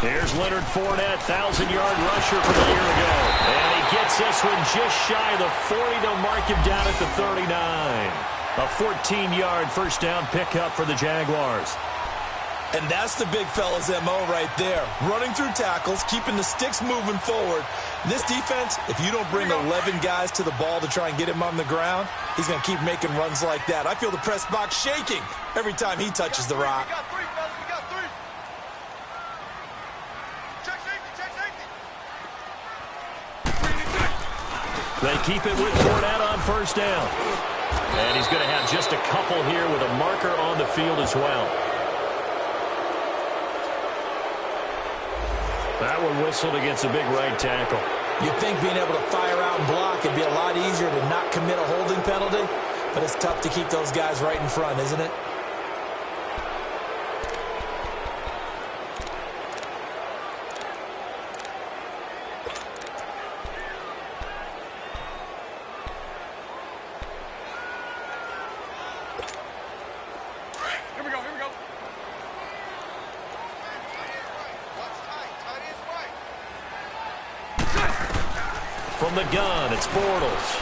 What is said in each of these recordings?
Here's Leonard Fournette, 1,000-yard rusher from a year ago. And he gets this one just shy of the 40. They'll mark him down at the 39. A 14-yard first down pickup for the Jaguars. And that's the big fella's MO right there. Running through tackles, keeping the sticks moving forward. This defense, if you don't bring 11 guys to the ball to try and get him on the ground, he's going to keep making runs like that. I feel the press box shaking every time he touches the rock. We got three, fellas. We got three. Check safety. Check safety. They keep it with Fournette on first down. And he's going to have just a couple here with a marker on the field as well. That one whistled against a big right tackle. You'd think being able to fire out and block would be a lot easier to not commit a holding penalty, but it's tough to keep those guys right in front, isn't it? From the gun, it's Bortles.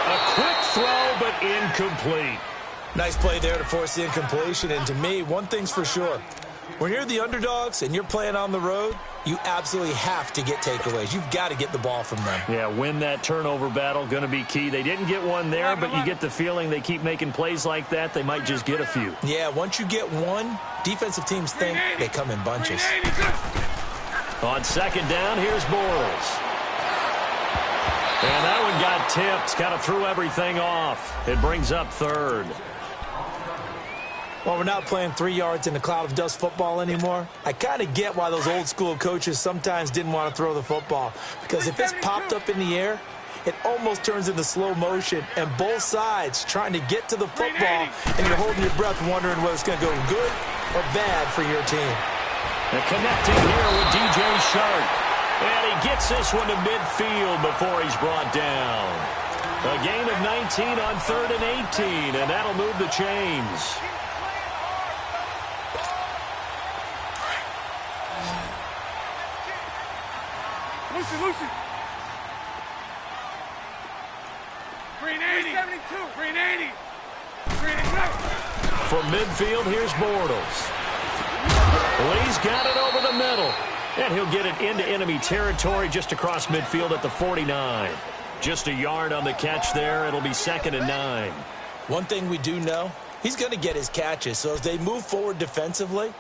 A quick throw, but incomplete. Nice play there to force the incompletion. And to me, one thing's for sure. When you're the underdogs and you're playing on the road, you absolutely have to get takeaways. You've got to get the ball from them. Yeah, win that turnover battle, going to be key. They didn't get one there, but you get the feeling they keep making plays like that, they might just get a few. Yeah, once you get one, defensive teams think they come in bunches. On second down, here's Bortles. And that one got tipped, kind of threw everything off. It brings up third. Well, we're not playing 3 yards in a cloud of dust football anymore. I kind of get why those old school coaches sometimes didn't want to throw the football. Because if it's popped up in the air, it almost turns into slow motion. And both sides trying to get to the football, and you're holding your breath wondering whether it's going to go good or bad for your team. And connecting here with DJ Shark. And he gets this one to midfield before he's brought down. A gain of 19 on 3rd and 18, and that'll move the chains. Lucy. Green 80. 72. Green 80. Green 80. From midfield, here's Bortles. Lee's got it over the middle. And he'll get it into enemy territory just across midfield at the 49. Just a yard on the catch there. It'll be 2nd and 9. One thing we do know, he's going to get his catches. So as they move forward defensively,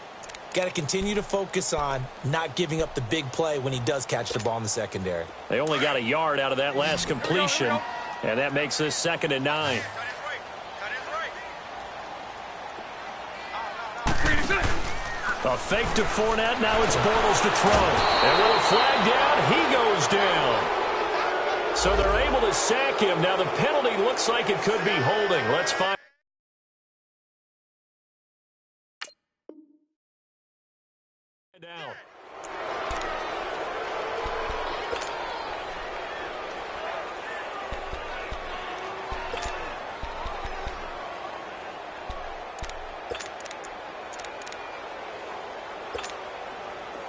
got to continue to focus on not giving up the big play when he does catch the ball in the secondary. They only got a yard out of that last completion, and that makes this 2nd and 9. A fake to Fournette. Now it's Bortles to throw. And with a flag down, he goes down. So they're able to sack him. Now the penalty looks like it could be holding. Let's find out.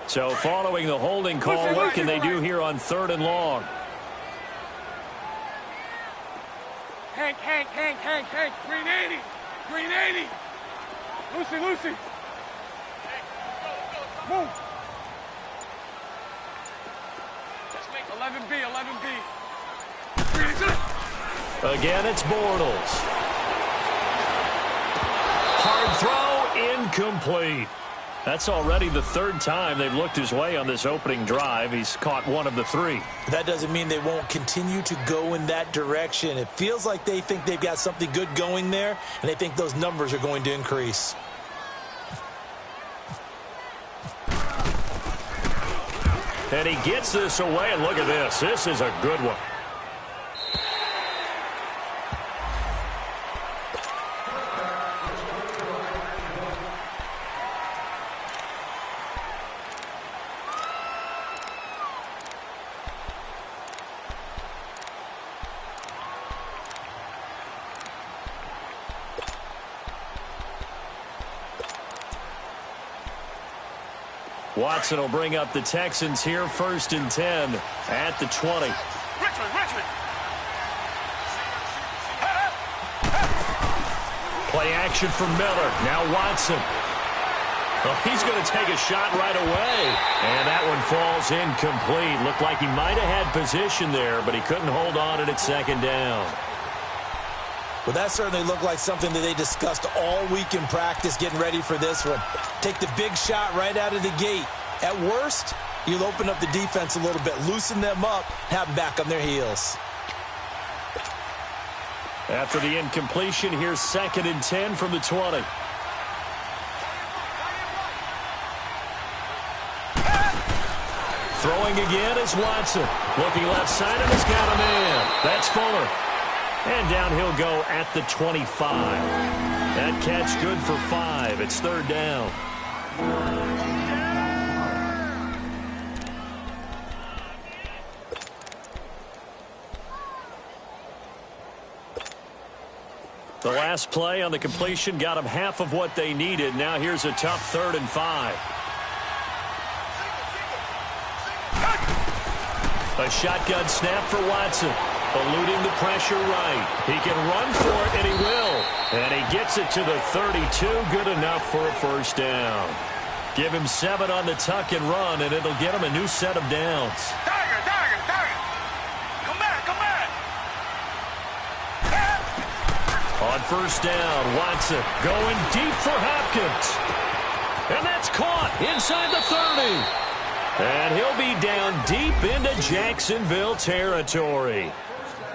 So following the holding call, what can they do here on 3rd and long? Hank. Green 80. Green 80. Lucy. Move. 11B. Again, it's Bortles. Hard throw, incomplete. That's already the 3rd time they've looked his way on this opening drive. He's caught one of the 3. That doesn't mean they won't continue to go in that direction. It feels like they think they've got something good going there, and they think those numbers are going to increase. And he gets this away, and look at this. This is a good one. Watson will bring up the Texans here, 1st and 10 at the 20. Richmond. Play action for Miller. Now Watson. Well, he's going to take a shot right away. And that one falls incomplete. Looked like he might have had position there, but he couldn't hold on at 2nd down. Well, that certainly looked like something that they discussed all week in practice getting ready for this one. Take the big shot right out of the gate. At worst, you'll open up the defense a little bit, loosen them up, have them back on their heels. After the incompletion, here's 2nd and 10 from the 20. Throwing again is Watson. Looking left side, and he's got a man. That's Fuller. And down he'll go at the 25. That catch good for 5. It's 3rd down. The last play on the completion got them half of what they needed. Now here's a tough 3rd and 5. A shotgun snap for Watson. Eluding the pressure right. He can run for it, and he will. And he gets it to the 32. Good enough for a 1st down. Give him 7 on the tuck and run, and it'll get him a new set of downs. Tiger. Come back. On 1st down, Watson going deep for Hopkins. And that's caught inside the 30. And he'll be down deep into Jacksonville territory.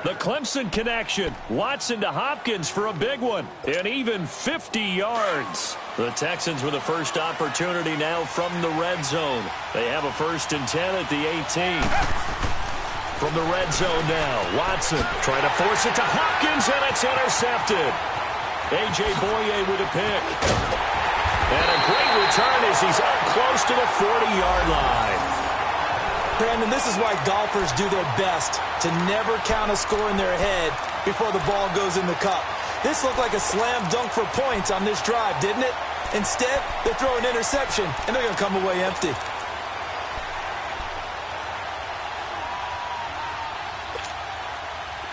The Clemson connection. Watson to Hopkins for a big one. And even 50 yards. The Texans with a first opportunity now from the red zone. They have a 1st and 10 at the 18. From the red zone now, Watson trying to force it to Hopkins, and it's intercepted. A.J. Boye with a pick. And a great return as he's up close to the 40-yard line. Brandon, this is why golfers do their best to never count a score in their head before the ball goes in the cup. This looked like a slam dunk for points on this drive, didn't it? Instead, they throw an interception, and they're going to come away empty.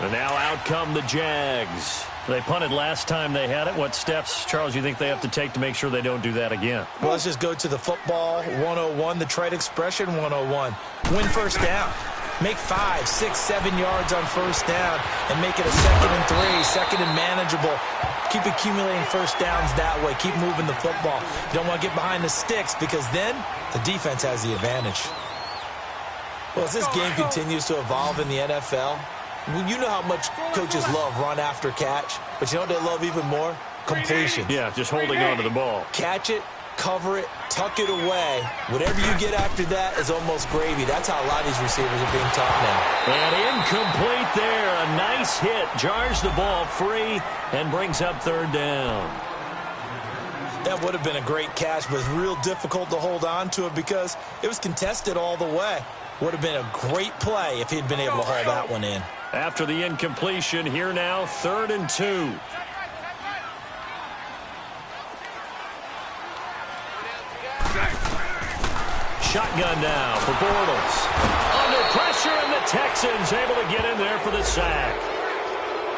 And now out come the Jags. They punted last time they had it. What steps, Charles, you think they have to take to make sure they don't do that again? Well, let's just go to the football 101, the trade expression 101. Win 1st down. Make 5, 6, 7 yards on 1st down and make it a 2nd and 3, 2nd and manageable. Keep accumulating 1st downs that way. Keep moving the football. You don't want to get behind the sticks because then the defense has the advantage. Well, as this game continues to evolve in the NFL, you know how much coaches love run after catch, but you know what they love even more? Completion. Yeah, just holding on to the ball. Catch it, cover it, tuck it away. Whatever you get after that is almost gravy. That's how a lot of these receivers are being taught now. And incomplete there. A nice hit. Jars the ball free and brings up 3rd down. That would have been a great catch, but it's real difficult to hold on to it because it was contested all the way. Would have been a great play if he'd been able to haul that one in. After the incompletion, here now, 3rd and 2. Shotgun now for Bortles. Under pressure, and the Texans able to get in there for the sack.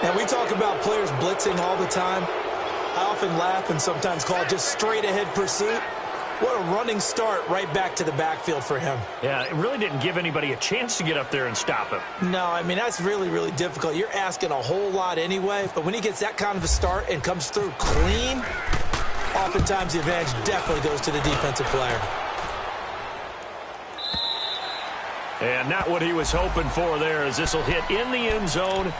Now, we talk about players blitzing all the time. I often laugh and sometimes call it just straight-ahead pursuit. What a running start right back to the backfield for him. Yeah, it really didn't give anybody a chance to get up there and stop him. No, I mean, that's really, really difficult. You're asking a whole lot anyway, but when he gets that kind of a start and comes through clean, oftentimes the advantage definitely goes to the defensive player. And not what he was hoping for there, as this will hit in the end zone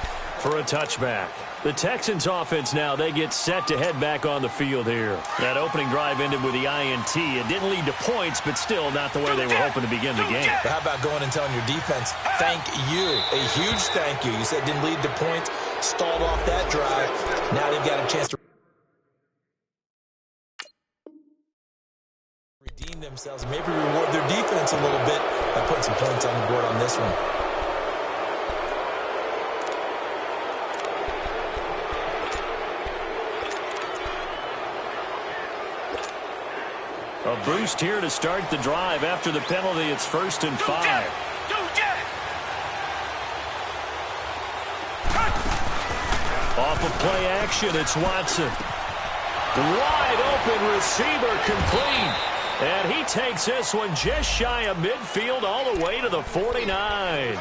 for a touchback. The Texans offense now, they get set to head back on the field here. That opening drive ended with the INT. It didn't lead to points, but still not the way they were hoping to begin the game. But how about going and telling your defense, thank you, a huge thank you. You said it didn't lead to points, stalled off that drive. Now they've got a chance to redeem themselves, maybe reward their defense a little bit by putting some points on the board on this one. A boost here to start the drive. After the penalty, it's 1st and 5. Off of play action, it's Watson. Wide open receiver, complete. And he takes this one just shy of midfield all the way to the 49.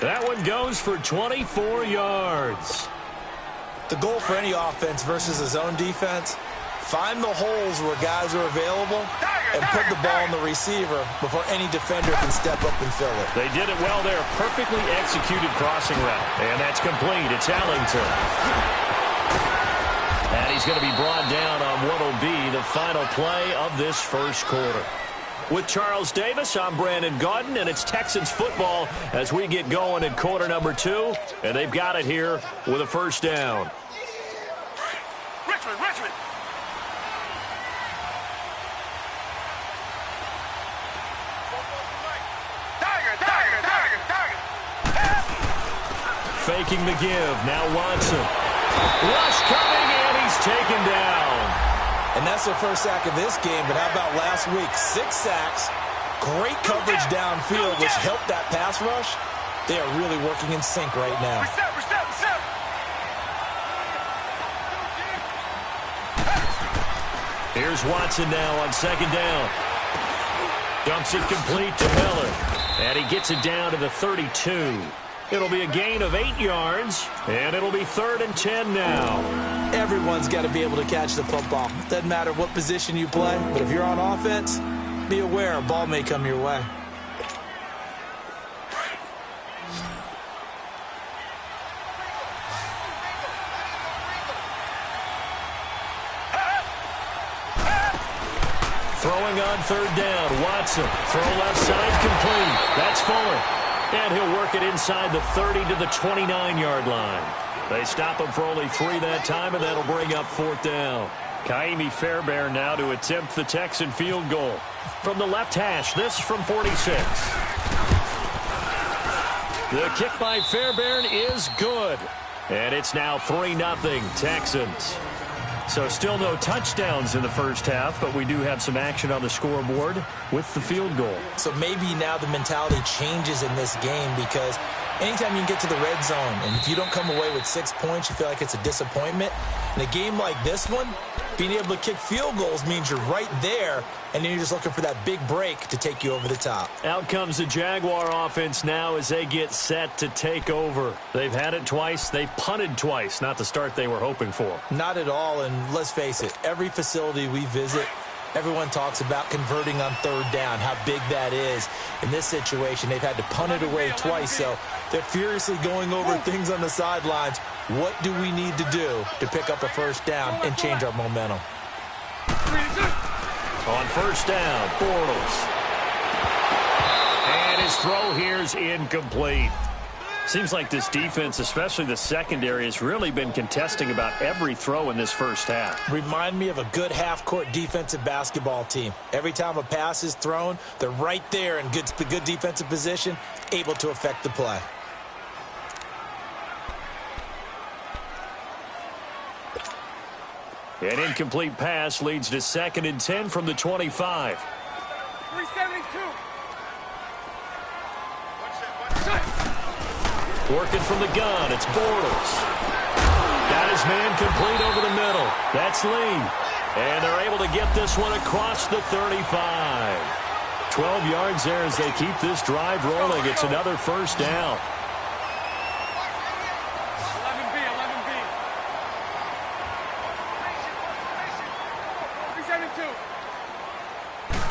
That one goes for 24 yards. The goal for any offense versus his own defense, find the holes where guys are available and put the ball in the receiver before any defender can step up and fill it. They did it well there. Perfectly executed crossing route. And that's complete. It's Ellington. And he's going to be brought down on what will be the final play of this first quarter. With Charles Davis, I'm Brandon Gaudin, and it's Texans football as we get going in quarter number 2. And they've got it here with a first down. Richmond. Faking the give. Now Watson. Rush coming, and he's taken down. And that's their first sack of this game, but how about last week? 6 sacks, great coverage downfield, which helped that pass rush. They are really working in sync right now. Here's Watson now on 2nd down. Dumps it complete to Miller. And he gets it down to the 32. It'll be a gain of 8 yards, and it'll be 3rd and 10 now. Everyone's got to be able to catch the football. Doesn't matter what position you play, but if you're on offense, be aware a ball may come your way. Throwing on 3rd down, Watson. Throw left side complete. That's Fuller. And he'll work it inside the 30 to the 29-yard line. They stop him for only 3 that time, and that'll bring up 4th down. Kaimi Fairbairn now to attempt the Texan field goal. From the left hash, this from 46. The kick by Fairbairn is good. And it's now 3-0 Texans. So still no touchdowns in the first half, but we do have some action on the scoreboard with the field goal. So maybe now the mentality changes in this game because anytime you can get to the red zone, and if you don't come away with 6 points, you feel like it's a disappointment. In a game like this one, being able to kick field goals means you're right there, and then you're just looking for that big break to take you over the top. Out comes the Jaguar offense now as they get set to take over. They've had it twice. They've punted twice. Not the start they were hoping for. Not at all, and let's face it, every facility we visit, everyone talks about converting on 3rd down, how big that is. In this situation, they've had to punt it away twice, so they're furiously going over things on the sidelines. What do we need to do to pick up a 1st down and change our momentum? On 1st down, Bortles. And his throw here's incomplete. Seems like this defense, especially the secondary, has really been contesting about every throw in this first half. Remind me of a good half-court defensive basketball team. Every time a pass is thrown, they're right there in good defensive position, able to affect the play. An incomplete pass leads to 2nd and 10 from the 25. 372. Working from the gun, it's Bortles. Got his man complete over the middle. That's Lee. And they're able to get this one across the 35. 12 yards there as they keep this drive rolling. It's another 1st down. 11B. 372.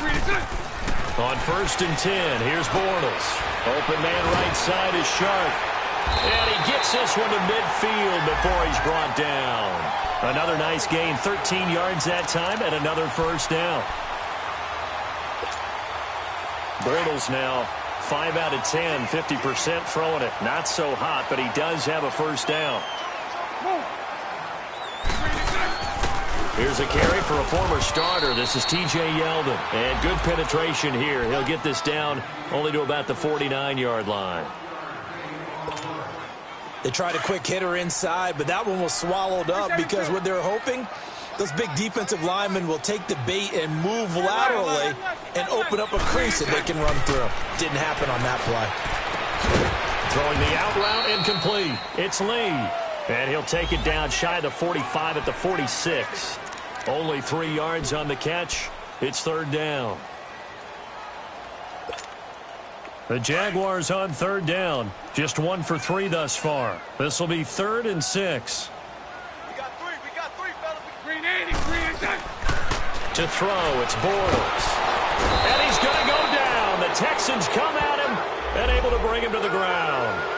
3-2. On 1st and 10, here's Bortles. Open man right side is Sharp. And he gets this one to midfield before he's brought down. Another nice gain, 13 yards that time, and another 1st down. Bortles now 5 out of 10, 50% throwing it. Not so hot, but he does have a 1st down. Here's a carry for a former starter. This is T.J. Yeldon. And good penetration here. He'll get this down only to about the 49-yard line. They tried a quick hitter inside, but that one was swallowed up because what they're hoping Those big defensive linemen will take the bait and move laterally and open up a crease that they can run through. Didn't happen on that play. Throwing the out route incomplete. It's Lee. And he'll take it down shy of the 45 at the 46. Only 3 yards on the catch. It's third down. The Jaguars on third down. Just 1 for 3 thus far. This will be 3rd and 6. We got three, fellas. Green 80, green 80. To throw, it's Bortles. And he's going to go down. The Texans come at him and able to bring him to the ground.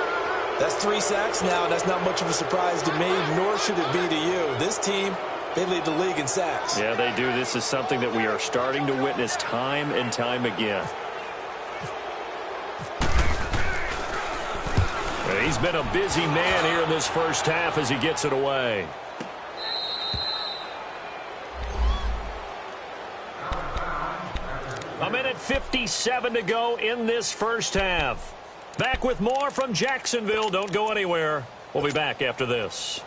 That's 3 sacks now, and that's not much of a surprise to me, nor should it be to you. This team, they lead the league in sacks. Yeah, they do. This is something that we are starting to witness time and time again. He's been a busy man here in this first half as he gets it away. A minute 57 to go in this first half. Back with more from Jacksonville. Don't go anywhere. We'll be back after this.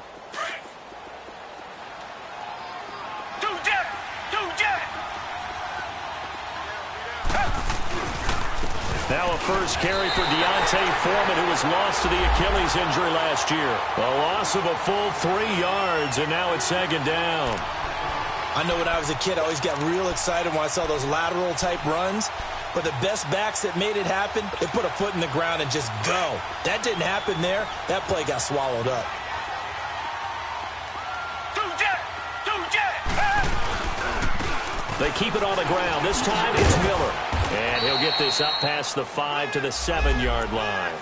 Now a first carry for Deontay Foreman, who was lost to the Achilles injury last year. A loss of a full 3 yards, and now it's 2nd down. I know when I was a kid, I always got real excited when I saw those lateral-type runs. But the best backs that made it happen, they put a foot in the ground and just go. That didn't happen there. That play got swallowed up. They keep it on the ground. This time it's Miller. And he'll get this up past the 5 to the 7-yard line.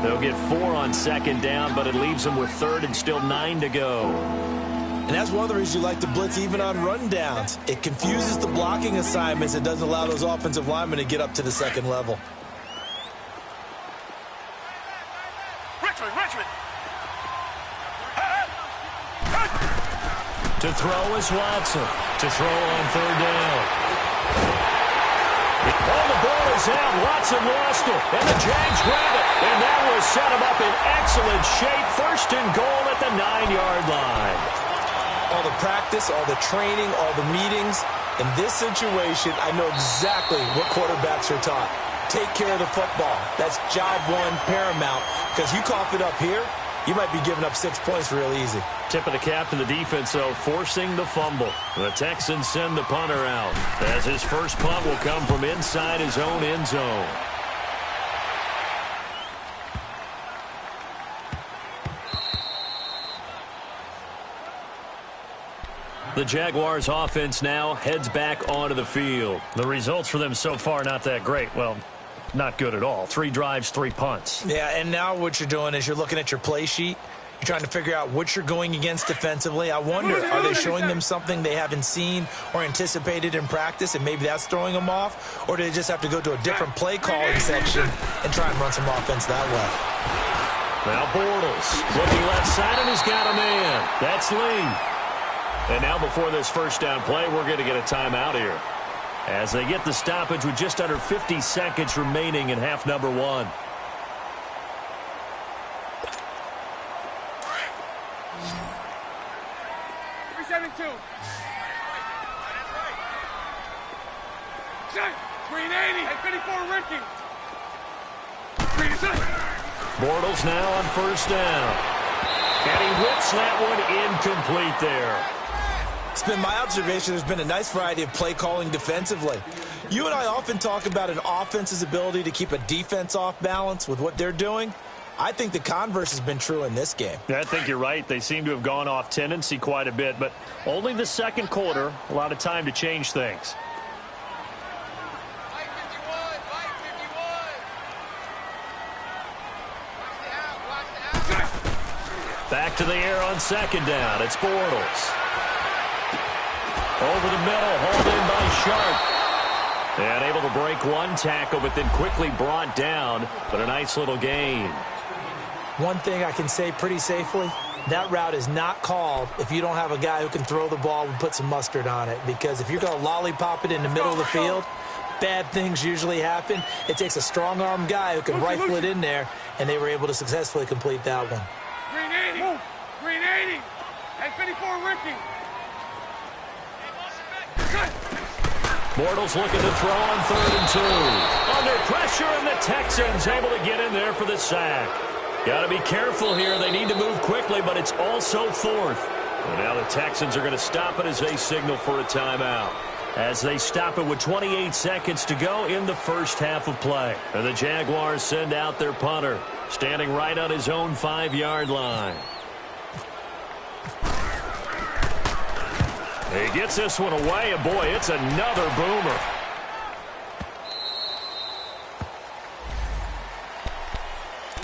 They'll get 4 on 2nd down, but it leaves them with 3rd and still 9 to go. And that's one of the reasons you like to blitz even on rundowns. It confuses the blocking assignments. It doesn't allow those offensive linemen to get up to the 2nd level. Richmond. To throw is Watson. To throw on 3rd down. Oh, the ball is out. Watson lost it. And the Jags grab it. And that will set him up in excellent shape. 1st and goal at the 9-yard line. All the practice, all the training, all the meetings. In this situation, I know exactly what quarterbacks are taught. Take care of the football. That's job 1 paramount. Because you cough it up here, you might be giving up 6 points real easy. Tip of the cap to the defense, though, forcing the fumble. The Texans send the punter out, as his first punt will come from inside his own end zone. The Jaguars offense now heads back onto the field. The results for them so far not that great. Well, not good at all. 3 drives, 3 punts. Yeah, and now what you're doing is you're looking at your play sheet. You're trying to figure out what you're going against defensively. I wonder, are they showing them something they haven't seen or anticipated in practice, and maybe that's throwing them off? Or do they just have to go to a different play calling section and try and run some offense that way? Now Bortles looking left side, and he's got a man. That's Lee. And now before this first down play, we're going to get a timeout here, as they get the stoppage with just under 50 seconds remaining in half number 1. Green 80. Hey, 54 Ricky. Bortles now on 1st down. And he whips that one incomplete there. It's been my observation there's been a nice variety of play calling defensively. You and I often talk about an offense's ability to keep a defense off balance with what they're doing. I think the converse has been true in this game. Yeah, I think you're right. They seem to have gone off tendency quite a bit, but only the 2nd quarter, a lot of time to change things. Back to the air on 2nd down. It's Bortles. Over the middle, hauled in by Sharp. And able to break 1 tackle, but then quickly brought down. But a nice little gain. One thing I can say pretty safely, that route is not called if you don't have a guy who can throw the ball and put some mustard on it. Because if you're going to lollipop it in the middle of the field, bad things usually happen. It takes a strong-arm guy who can rifle it in there, and they were able to successfully complete that one. Green 80. Green 80. Hey, 54 Ricky. Bortles looking to throw on 3rd and 2. Under pressure, and the Texans able to get in there for the sack. Got to be careful here. They need to move quickly, but it's also 4th. And now the Texans are going to stop it as they signal for a timeout. As they stop it with 28 seconds to go in the first half of play. And the Jaguars send out their punter, standing right on his own 5-yard line. He gets this one away, and boy, it's another boomer.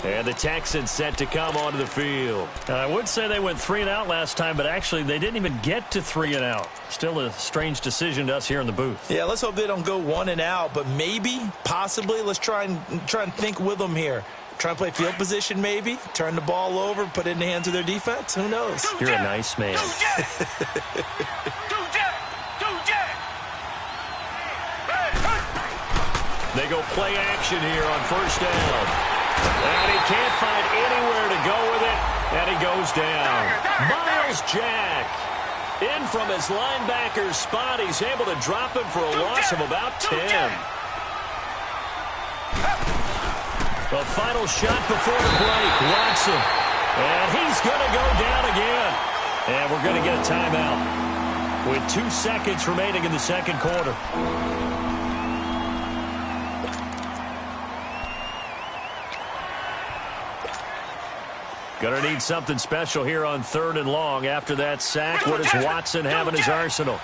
And the Texans set to come onto the field. I would say they went 3 and out last time, but actually they didn't even get to 3 and out. Still a strange decision to us here in the booth. Yeah, let's hope they don't go 1 and out, but maybe, possibly, let's try and think with them here. Try and play field position maybe, turn the ball over, put it in the hands of their defense. Who knows? You're a nice man. They go play action here on 1st down. And he can't find anywhere to go with it, and he goes down. Miles Jack in from his linebacker's spot. He's able to drop him for a loss of about 10. The final shot before the break, Watson. And he's going to go down again. And we're going to get a timeout with 2 seconds remaining in the second quarter. Going to need something special here on 3rd and long. After that sack, what does Watson have in his arsenal?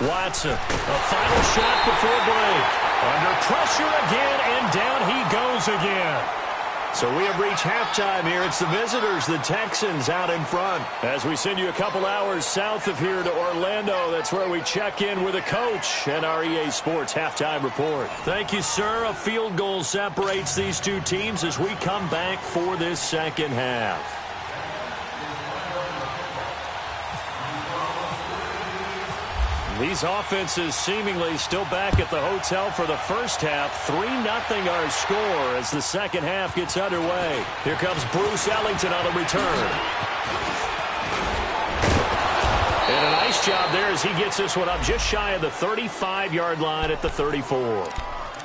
Watson, a final shot before break. Under pressure again, and down he goes again. So we have reached halftime here. It's the visitors, the Texans, out in front. As we send you a couple hours south of here to Orlando, that's where we check in with a coach and our EA Sports halftime report. Thank you, sir. A field goal separates these two teams as we come back for this second half. These offenses seemingly still back at the hotel for the first half. 3-0 our score as the second half gets underway. Here comes Bruce Ellington on the return. And a nice job there as he gets this one up just shy of the 35-yard line at the 34.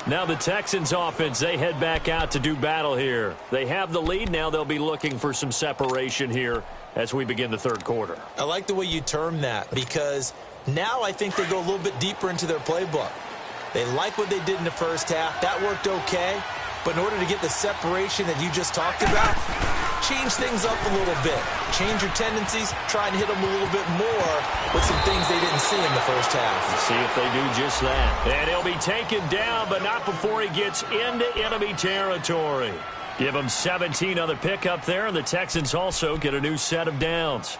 Now the Texans offense, they head back out to do battle here. They have the lead. Now they'll be looking for some separation here as we begin the third quarter. I like the way you term that because now I think they go a little bit deeper into their playbook. They like what they did in the first half. That worked okay. But in order to get the separation that you just talked about, change things up a little bit. Change your tendencies. Try and hit them a little bit more with some things they didn't see in the first half. Let's see if they do just that. And he'll be taken down, but not before he gets into enemy territory. Give him 17 on the pickup there, and the Texans also get a new set of downs.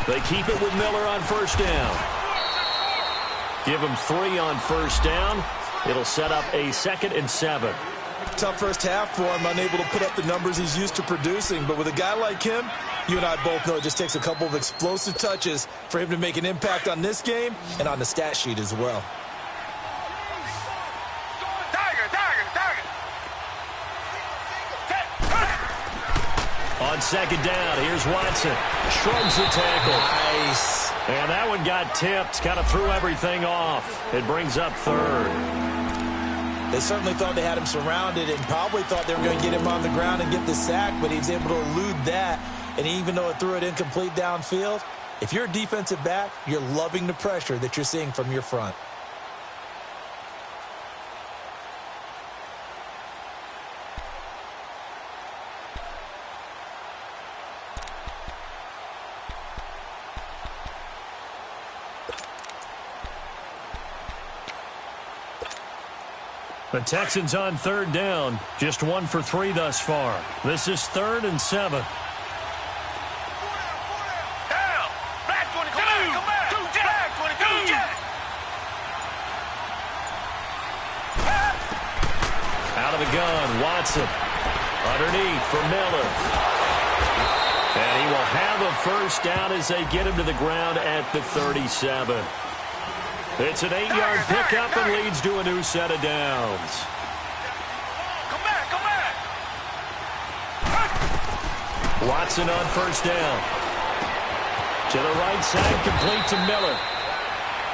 They keep it with Miller on first down. Give him 3 on first down. It'll set up a 2nd and 7. Tough first half for him, unable to put up the numbers he's used to producing. But with a guy like him, you and I both know it just takes a couple of explosive touches for him to make an impact on this game and on the stat sheet as well. On second down, here's Watson. Shrugs the tackle. Nice. And that one got tipped. Kind of threw everything off. It brings up 3rd. They certainly thought they had him surrounded and probably thought they were going to get him on the ground and get the sack, but he was able to elude that. And even though it threw it incomplete downfield, if you're a defensive back, you're loving the pressure that you're seeing from your front. The Texans on 3rd down. Just 1 for 3 thus far. This is 3rd and 7. the gun. Watson underneath for Miller. And he will have a first down as they get him to the ground at the 37. It's an 8-yard pickup and leads to a new set of downs. Come back. Watson on first down. To the right side, complete to Miller.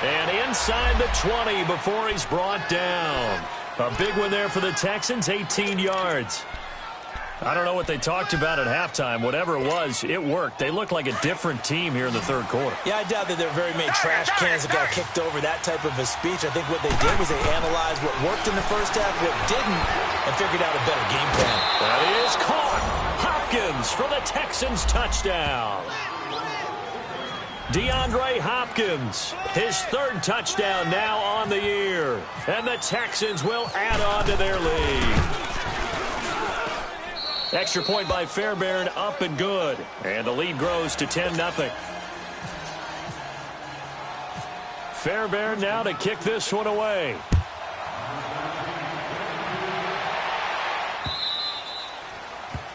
And inside the 20 before he's brought down. A big one there for the Texans, 18 yards. I don't know what they talked about at halftime. Whatever it was, it worked. They looked like a different team here in the third quarter. Yeah, I doubt that there were very many trash cans that got kicked over, that type of a speech. I think what they did was they analyzed what worked in the first half, what didn't, and figured out a better game plan. That is caught. Hopkins for the Texans touchdown. DeAndre Hopkins, his third touchdown now on the year. And the Texans will add on to their lead. Extra point by Fairbairn, up and good. And the lead grows to 10-0. Fairbairn now to kick this one away.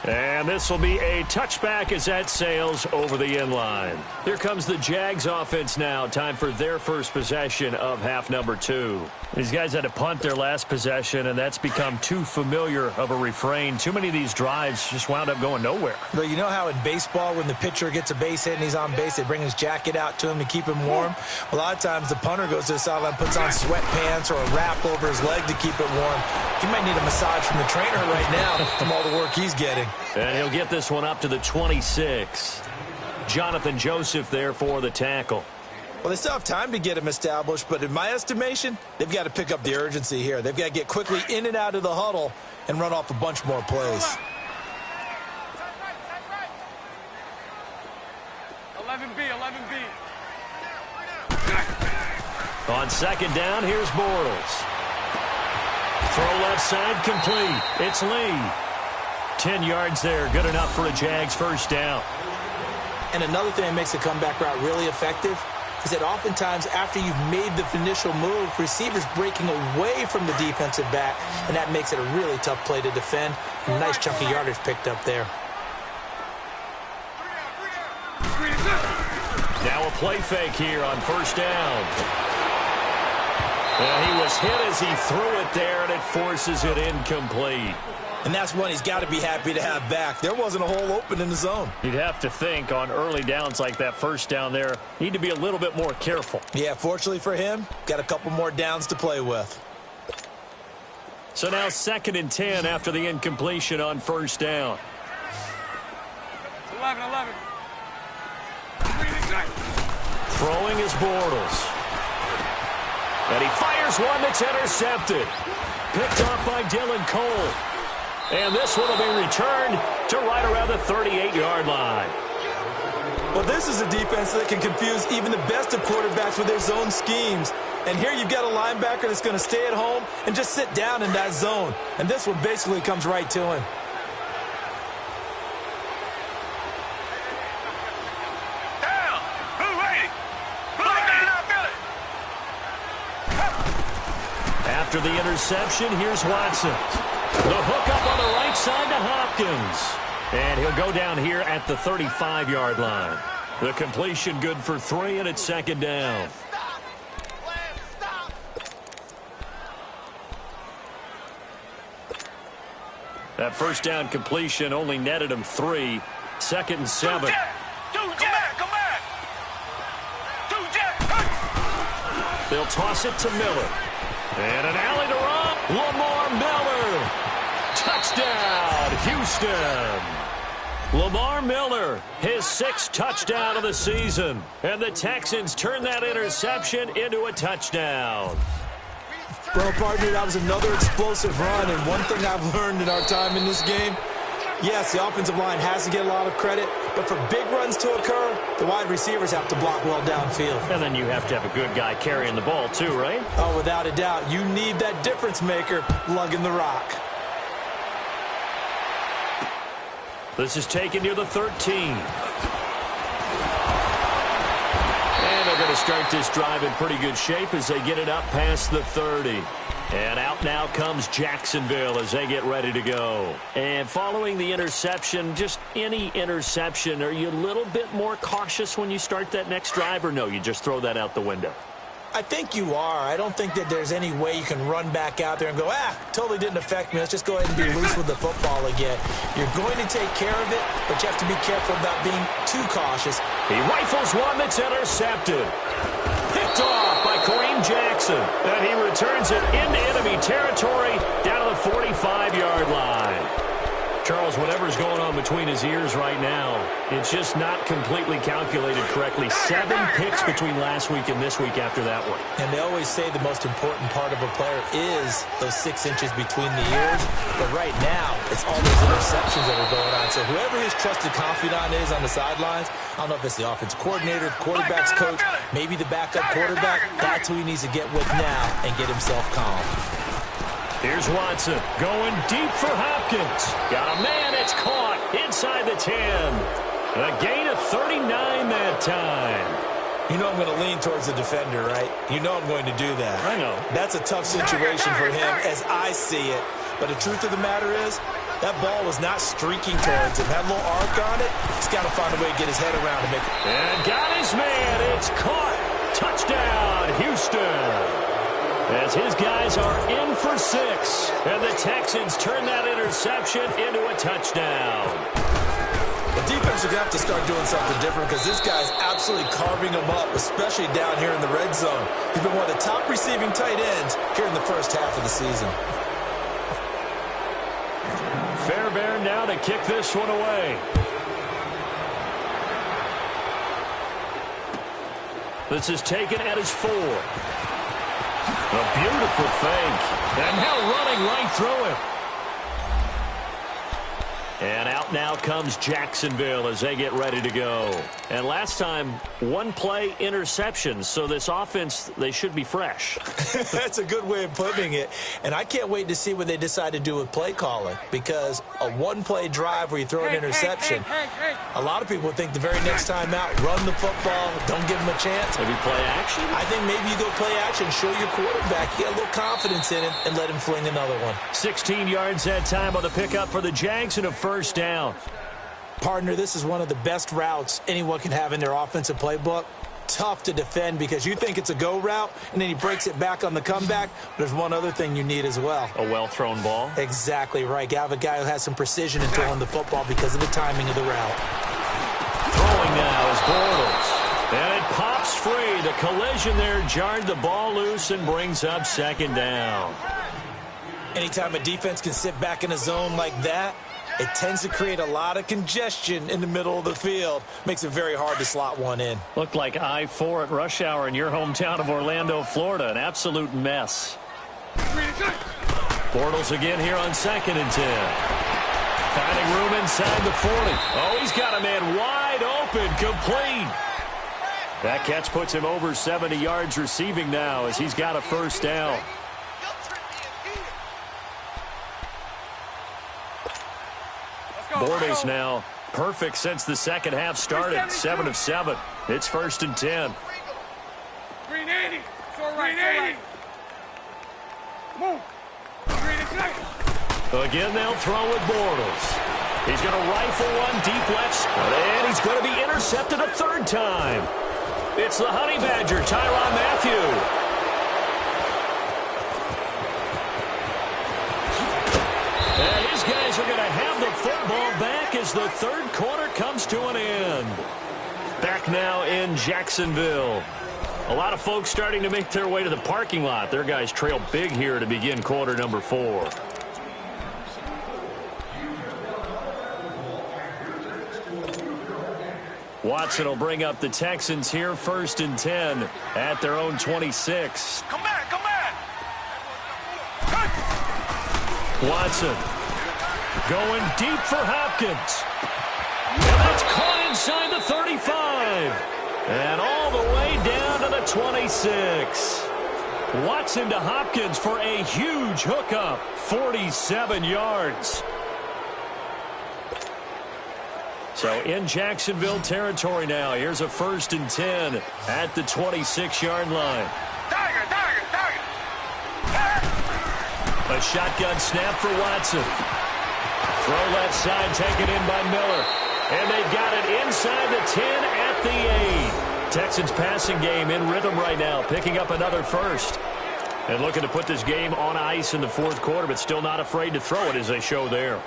And this will be a touchback as that sails over the inline. Here comes the Jags offense now. Time for their first possession of half number 2. These guys had to punt their last possession, and that's become too familiar of a refrain. Too many of these drives just wound up going nowhere. But you know how in baseball, when the pitcher gets a base hit and he's on base, they bring his jacket out to him to keep him warm? A lot of times the punter goes to the sideline, puts on sweatpants or a wrap over his leg to keep it warm. He might need a massage from the trainer right now from all the work he's getting. And he'll get this one up to the 26. Jonathan Joseph there for the tackle. Well, they still have time to get him established, but in my estimation, they've got to pick up the urgency here. They've got to get quickly in and out of the huddle and run off a bunch more plays. 11B. On second down, here's Bortles. Throw left side, complete. It's Lee. 10 yards there, good enough for a Jags first down. And another thing that makes the comeback route really effective is that oftentimes after you've made the initial move, receivers breaking away from the defensive back, and that makes it a really tough play to defend. A nice chunk of yardage picked up there. Now a play fake here on first down. And he was hit as he threw it there, and it forces it incomplete. And that's one he's got to be happy to have back. There wasn't a hole open in the zone. You'd have to think on early downs like that first down there, need to be a little bit more careful. Yeah, fortunately for him, got a couple more downs to play with. So now 2nd and 10 after the incompletion on first down. 11. Throwing is Bortles. And he fires one that's intercepted. Picked off by Dylan Cole. And this one will be returned to right around the 38-yard line. Well, this is a defense that can confuse even the best of quarterbacks with their zone schemes. And here you've got a linebacker that's going to stay at home and just sit down in that zone. And this one basically comes right to him. Down. Who's waiting? After the interception, here's Watson. The hook up on the right side to Hopkins. And he'll go down here at the 35-yard line. The completion good for 3, and it's 2nd down. That first down completion only netted him 3. 2nd and 7. Come back. They'll toss it to Miller. And an alley to run. Lamar Miller. Touchdown, Houston. Lamar Miller, his 6th touchdown of the season. And the Texans turn that interception into a touchdown. Well, partner, that was another explosive run. And one thing I've learned in our time in this game, yes, the offensive line has to get a lot of credit, but for big runs to occur, the wide receivers have to block well downfield. And then you have to have a good guy carrying the ball too, right? Oh, without a doubt. You need that difference maker lugging the rock. This is taken near the 13. And they're going to start this drive in pretty good shape as they get it up past the 30. And out now comes Jacksonville as they get ready to go. And following the interception, just any interception, are you a little bit more cautious when you start that next drive, or no, you just throw that out the window? I think you are. I don't think that there's any way you can run back out there and go, totally didn't affect me. Let's just go ahead and be loose with the football again. You're going to take care of it, but you have to be careful about being too cautious. He rifles one that's intercepted. Picked off by Kareem Jackson. And he returns it into enemy territory down to the 45-yard line. Charles, whatever's going on between his ears right now, it's just not completely calculated correctly. 7 picks between last week and this week after that one. And they always say the most important part of a player is those 6 inches between the ears. But right now, it's all those interceptions that are going on. So whoever his trusted confidant is on the sidelines, I don't know if it's the offensive coordinator, the quarterback's coach, maybe the backup quarterback, that's who he needs to get with now and get himself calm. Here's Watson going deep for Hopkins. Got a man, it's caught inside the 10. A gain of 39 that time. You know I'm going to lean towards the defender, right? You know I'm going to do that. I know. That's a tough situation for him as I see it. But the truth of the matter is, that ball was not streaking towards him. That little arc on it, he's got to find a way to get his head around to make it. And got his man, it's caught. Touchdown, Houston. As his guys are in for 6. And the Texans turn that interception into a touchdown. The defense are going to have to start doing something different because this guy's absolutely carving them up, especially down here in the red zone. He's been one of the top receiving tight ends here in the first half of the season. Fairbairn now to kick this one away. This is taken at his 4. A beautiful fake. And now running right through it. And out now comes Jacksonville as they get ready to go. And last time, 1 play interception. So this offense, they should be fresh. That's a good way of putting it. And I can't wait to see what they decide to do with play calling. Because a 1-play drive where you throw an interception, a lot of people think the very next time out, run the football, don't give them a chance. Maybe play action? I think maybe you go play action, show your quarterback, get a little confidence in him, and let him fling another one. 16 yards that time on the pickup for the Jags and a first down. Partner, this is one of the best routes anyone can have in their offensive playbook. Tough to defend because you think it's a go route, and then he breaks it back on the comeback. There's one other thing you need as well. A well-thrown ball? Exactly right. You have a guy who has some precision in throwing the football because of the timing of the route. Throwing now is Bortles. And it pops free. The collision there jarred the ball loose and brings up second down. Anytime a defense can sit back in a zone like that, it tends to create a lot of congestion in the middle of the field. Makes it very hard to slot one in. Looked like I-4 at rush hour in your hometown of Orlando, Florida. An absolute mess. Bortles again here on 2nd and 10. Finding room inside the 40. Oh, he's got a man wide open, complete. That catch puts him over 70 yards receiving now as he's got a first down. Bortles now perfect since the second half started. 7 of 7. It's 1st and 10. Green 80. Green 80. Move. Green 80. Again, they'll throw with Bortles. He's going to rifle one deep left. And he's going to be intercepted a 3rd time. It's the Honey Badger, Tyrann Mathieu. And his guys are going to have the football back as the 3rd quarter comes to an end. Back now in Jacksonville. A lot of folks starting to make their way to the parking lot. Their guys trail big here to begin quarter number 4. Watson will bring up the Texans here 1st and 10 at their own 26. Come back, come back. Watson going deep for Hopkins. And that's caught inside the 35. And all the way down to the 26. Watson to Hopkins for a huge hookup. 47 yards. So in Jacksonville territory now. Here's a 1st and 10 at the 26-yard line. Tiger. A shotgun snap for Watson. Throw left side taken in by Miller. And they've got it inside the 10 at the 8. Texans passing game in rhythm right now, picking up another first. And looking to put this game on ice in the fourth quarter, but still not afraid to throw it as they show there.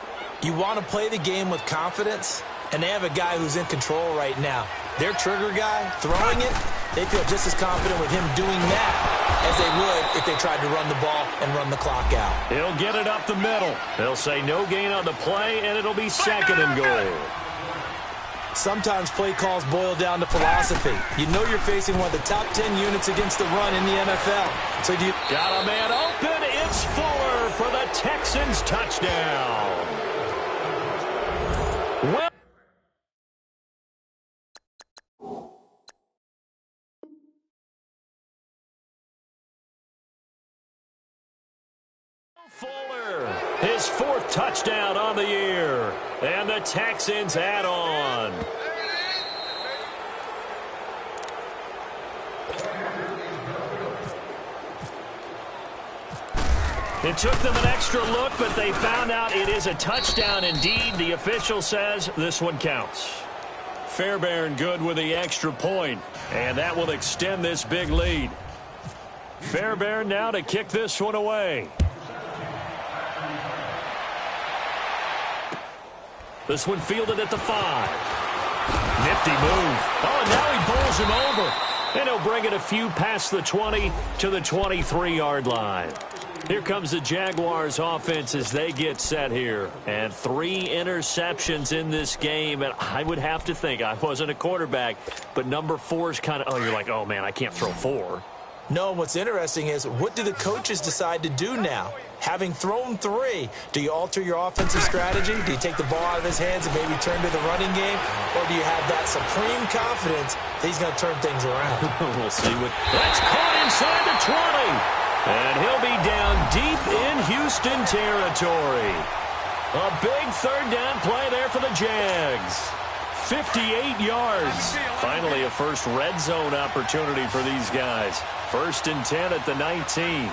You want to play the game with confidence, and they have a guy who's in control right now. Their trigger guy, throwing it, they feel just as confident with him doing that as they would if they tried to run the ball and run the clock out. He'll get it up the middle. They'll say no gain on the play, and it'll be second and goal. Sometimes play calls boil down to philosophy. You know you're facing one of the top 10 units against the run in the NFL. So do you... Got a man open. It's Fuller for the Texans touchdown. Well, Fuller, his fourth touchdown on the year. And the Texans add on. It took them an extra look, but they found out it is a touchdown indeed. The official says this one counts. Fairbairn good with the extra point, and that will extend this big lead. Fairbairn now to kick this one away. This one fielded at the 5. Nifty move. Oh, and now he bowls him over. And he'll bring it a few past the 20 to the 23-yard line. Here comes the Jaguars offense as they get set here. And 3 interceptions in this game. And I would have to think, I wasn't a quarterback, but number 4 is kind of, oh, you're like, oh, man, I can't throw 4. No, what's interesting is, what do the coaches decide to do now? Having thrown 3, do you alter your offensive strategy? Do you take the ball out of his hands and maybe turn to the running game? Or do you have that supreme confidence that he's going to turn things around? We'll see. That's caught inside the 20. And he'll be down deep in Houston territory. A big third down play there for the Jags. 58 yards. Finally a first red zone opportunity for these guys. 1st and 10 at the 19.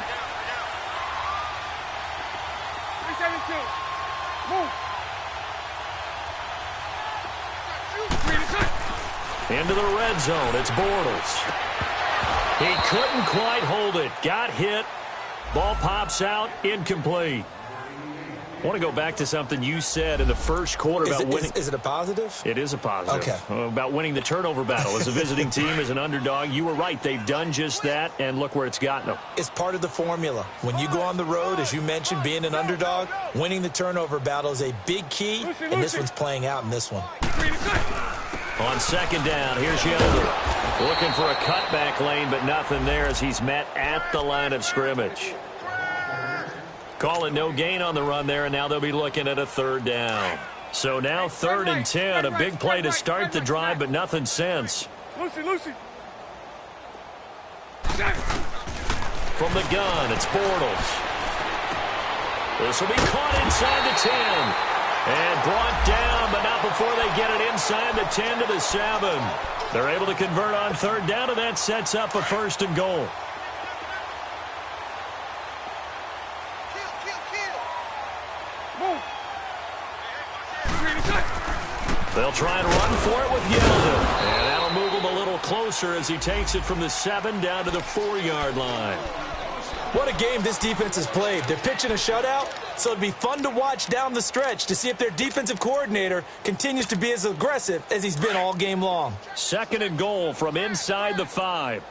Into the red zone, it's Bortles. He couldn't quite hold it. Got hit. Ball pops out, incomplete. I want to go back to something you said in the first quarter about winning. Is it a positive? It is a positive. Okay. About winning the turnover battle. As a visiting team, as an underdog, you were right. They've done just that, and look where it's gotten them. It's part of the formula. When you go on the road, as you mentioned, being an underdog, winning the turnover battle is a big key, and this one's playing out in this one. On second down, here's Yoder. Looking for a cutback lane, but nothing there as he's met at the line of scrimmage. Calling no gain on the run there, and now they'll be looking at a third down. So now 3rd and 10, a big play to start the drive, but nothing since. Lucy. From the gun, it's Bortles. This will be caught inside the 10. And brought down, but not before they get it inside the 10 to the 7. They're able to convert on third down, and that sets up a 1st and goal. They'll try and run for it with Yeldon. And that'll move him a little closer as he takes it from the 7 down to the 4-yard line. What a game this defense has played. They're pitching a shutout, so it'd be fun to watch down the stretch to see if their defensive coordinator continues to be as aggressive as he's been all game long. 2nd and goal from inside the 5.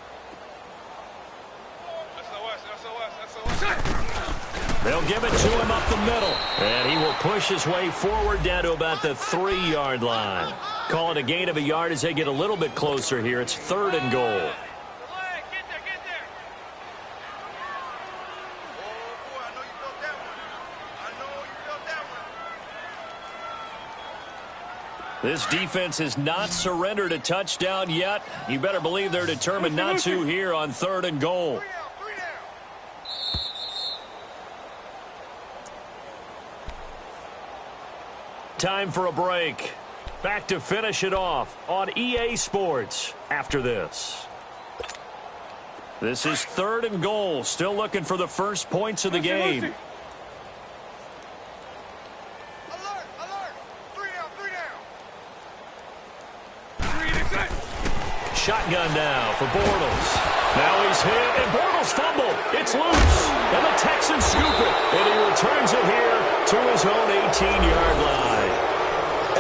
They'll give it to him up the middle. And he will push his way forward down to about the 3-yard line. Call it a gain of a yard as they get a little bit closer here. It's 3rd and goal. This defense has not surrendered a touchdown yet. You better believe they're determined not to here on 3rd and goal. Time for a break. Back to finish it off on EA Sports after this. This is 3rd and goal. Still looking for the first points of the game. shotgun now for Bortles. Now he's hit, and Bortles fumble. It's loose, and the Texans scoop it, and he returns it here to his own 18-yard line.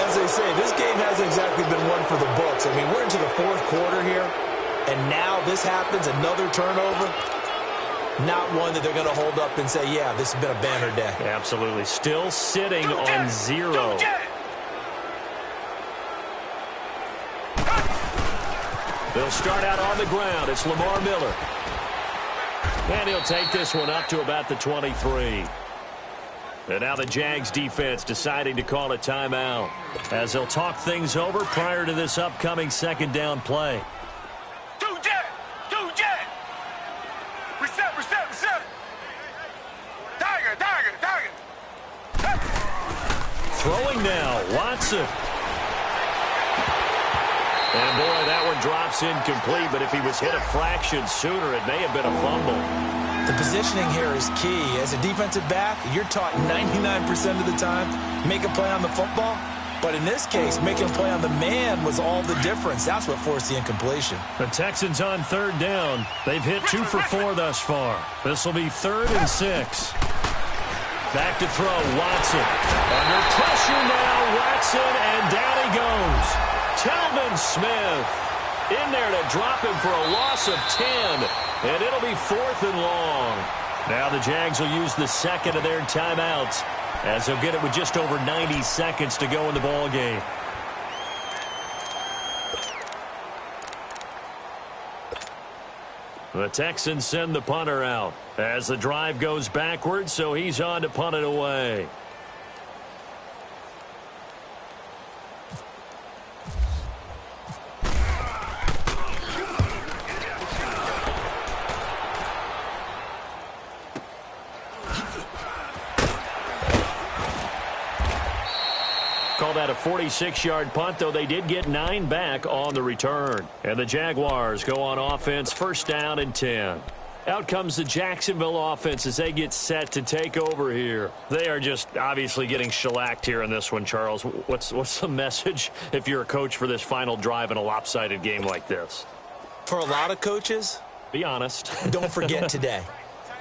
As they say, this game hasn't exactly been one for the books. I mean, we're into the fourth quarter here, and now this happens, another turnover. Not one that they're going to hold up and say, yeah, this has been a banner day. Absolutely. Still sitting on 0. They'll start out on the ground. It's Lamar Miller. And he'll take this one up to about the 23. And now the Jags defense deciding to call a timeout as they'll talk things over prior to this upcoming second down play. Throwing now, Watson. And boy, that one drops incomplete, but if he was hit a fraction sooner, it may have been a fumble. The positioning here is key. As a defensive back, you're taught 99% of the time, make a play on the football. But in this case, making a play on the man was all the difference. That's what forced the incompletion. The Texans on third down. They've hit 2 for 4 thus far. This will be 3rd and 6. Back to throw, Watson. Under pressure now, Watson, and down he goes. Telvin Smith in there to drop him for a loss of 10, and it'll be 4th and long. Now the Jags will use the second of their timeouts as they'll get it with just over 90 seconds to go in the ball game. The Texans send the punter out as the drive goes backwards, so he's on to punt it away. Call that a 46-yard punt, though they did get 9 back on the return. And the Jaguars go on offense, 1st down and 10. Out comes the Jacksonville offense as they get set to take over here. They are just obviously getting shellacked here in this one, Charles. What's the message if you're a coach for this final drive in a lopsided game like this? For a lot of coaches, be honest. Don't forget today.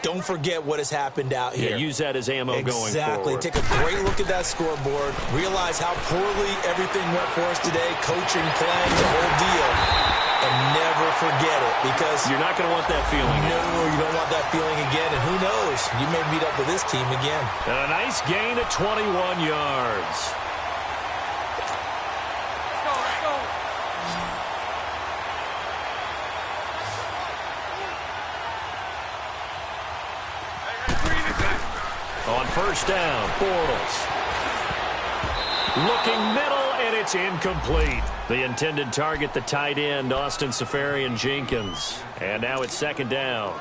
Don't forget what has happened out here. Yeah, use that as ammo going forward. Exactly. Take a great look at that scoreboard. Realize how poorly everything went for us today. Coaching, playing, the whole deal. And never forget it, because you're not going to want that feeling. No, you don't want that feeling again. And who knows? You may meet up with this team again. And a nice gain of 21 yards. On 1st down, Bortles. Looking middle, and it's incomplete. The intended target, the tight end, Austin Seferian-Jenkins. And now it's 2nd down.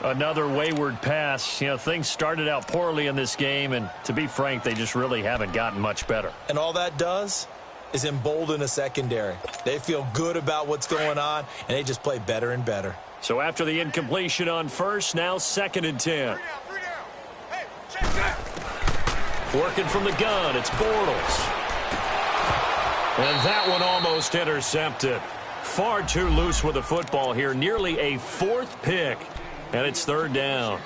Another wayward pass. You know, things started out poorly in this game, and to be frank, they just really haven't gotten much better. And all that does is embolden a secondary. They feel good about what's going on, and they just play better and better. So after the incompletion on 1st, now 2nd and 10. Working from the gun, it's Bortles. And that one almost intercepted. Far too loose with the football here. Nearly a 4th pick. And it's 3rd down.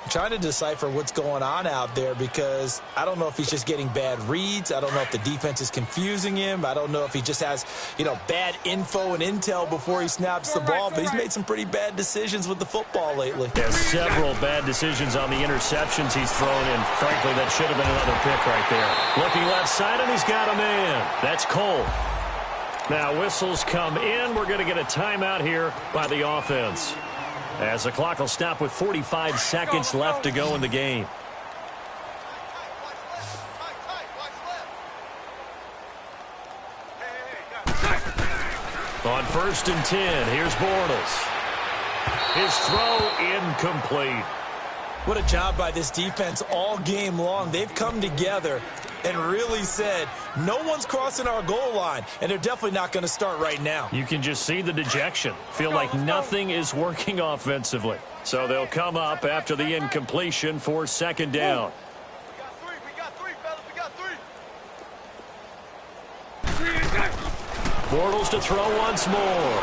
I'm trying to decipher what's going on out there, because I don't know if he's just getting bad reads. I don't know if the defense is confusing him. I don't know if he just has, bad info and intel before he snaps the ball. But he's made some pretty bad decisions with the football lately. Yeah, several bad decisions on the interceptions he's thrown in. Frankly, that should have been another pick right there. Looking left side, and he's got a man. That's Cole. Now whistles come in. We're going to get a timeout here by the offense, as the clock will stop with 45 seconds left to go in the game. On 1st and 10, here's Bortles. His throw incomplete. What a job by this defense all game long. They've come together and really said, no one's crossing our goal line, and they're definitely not going to start right now. You can just see the dejection. Feel like nothing is working offensively. So they'll come up after the incompletion for 2nd down. Bortles to throw once more.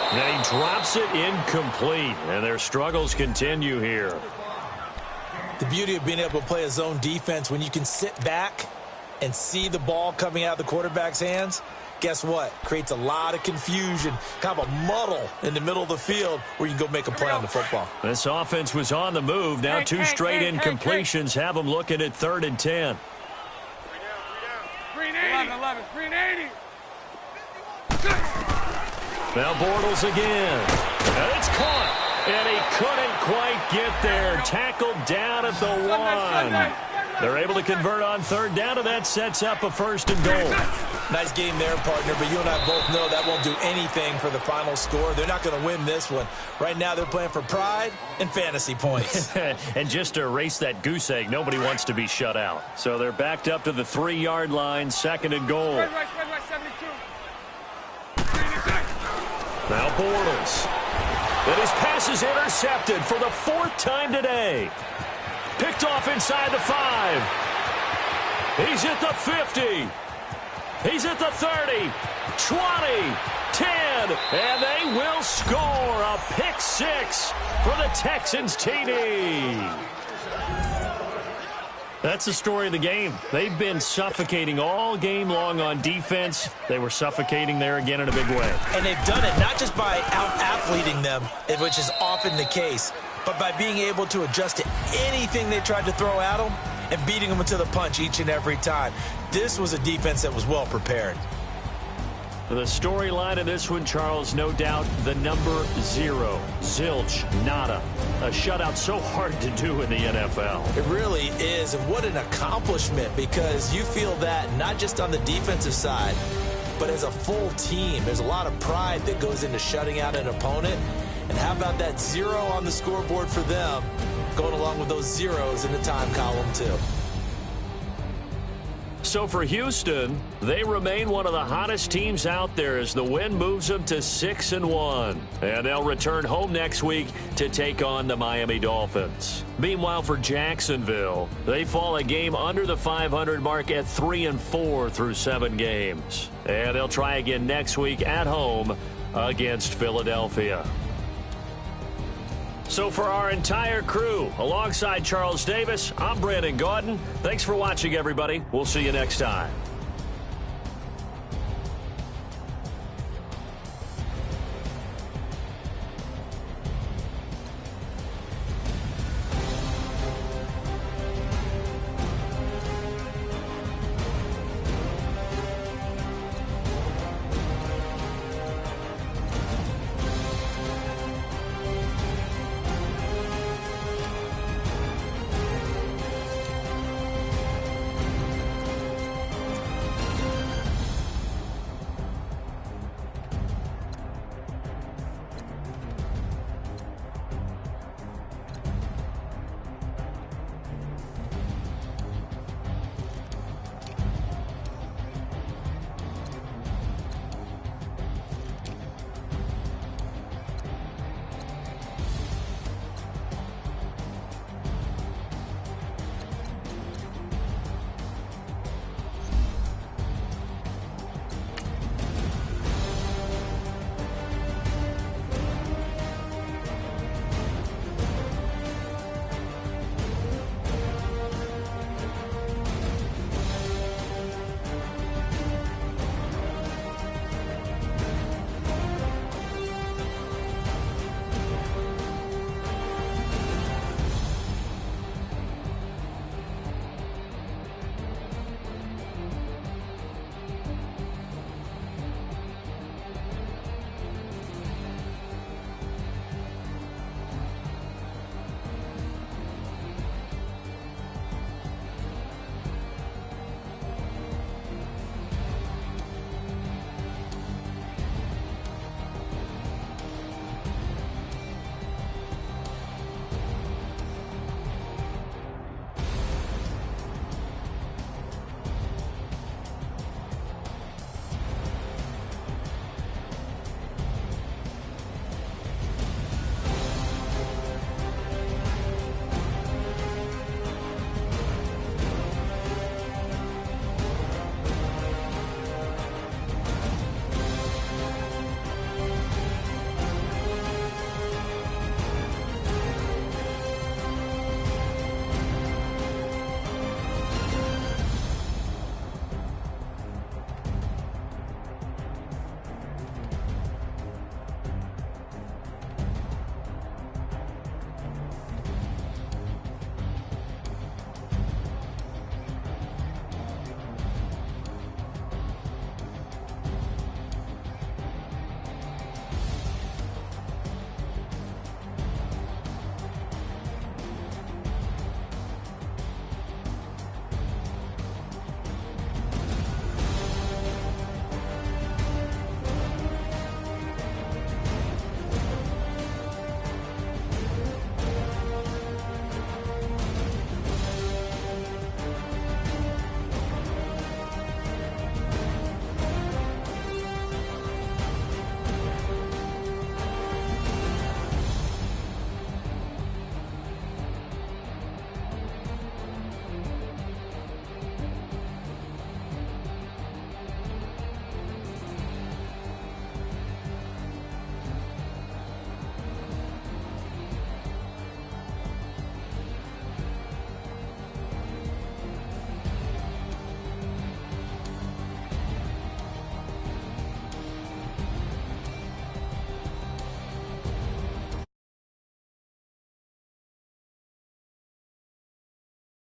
And he drops it incomplete, and their struggles continue here. The beauty of being able to play a zone defense, when you can sit back and see the ball coming out of the quarterback's hands, guess what? Creates a lot of confusion, kind of a muddle in the middle of the field where you can go make a play on the football. This offense was on the move. Now two straight incompletions have them looking at 3rd and 10. 11, 380. Now Bortles again. And it's caught. And he couldn't quite get there. Tackled down at the 1. They're able to convert on 3rd down, and that sets up a 1st and goal. Nice game there, partner, but you and I both know that won't do anything for the final score. They're not going to win this one. Right now they're playing for pride and fantasy points. And just to erase that goose egg, nobody wants to be shut out. So they're backed up to the 3-yard line, 2nd and goal. Right, 72. Now Bortles. And his pass is intercepted for the 4th time today. Picked off inside the 5. He's at the 50. He's at the 30, 20, 10, and they will score a pick 6 for the Texans TD. That's the story of the game. They've been suffocating all game long on defense. They were suffocating there again in a big way. And they've done it not just by out-athleting them, which is often the case, but by being able to adjust to anything they tried to throw at them and beating them to the punch each and every time. This was a defense that was well prepared. The storyline of this one, Charles, no doubt the number 0. Zilch, nada. A shutout so hard to do in the NFL. It really is, and what an accomplishment, because you feel that not just on the defensive side, but as a full team. There's a lot of pride that goes into shutting out an opponent. And how about that 0 on the scoreboard for them, going along with those zeros in the time column, too. So for Houston, they remain one of the hottest teams out there as the win moves them to 6-1. And they'll return home next week to take on the Miami Dolphins. Meanwhile, for Jacksonville, they fall a game under the 500 mark at 3-4 through 7 games. And they'll try again next week at home against Philadelphia. So for our entire crew, alongside Charles Davis, I'm Brandon Gaudin. Thanks for watching, everybody. We'll see you next time.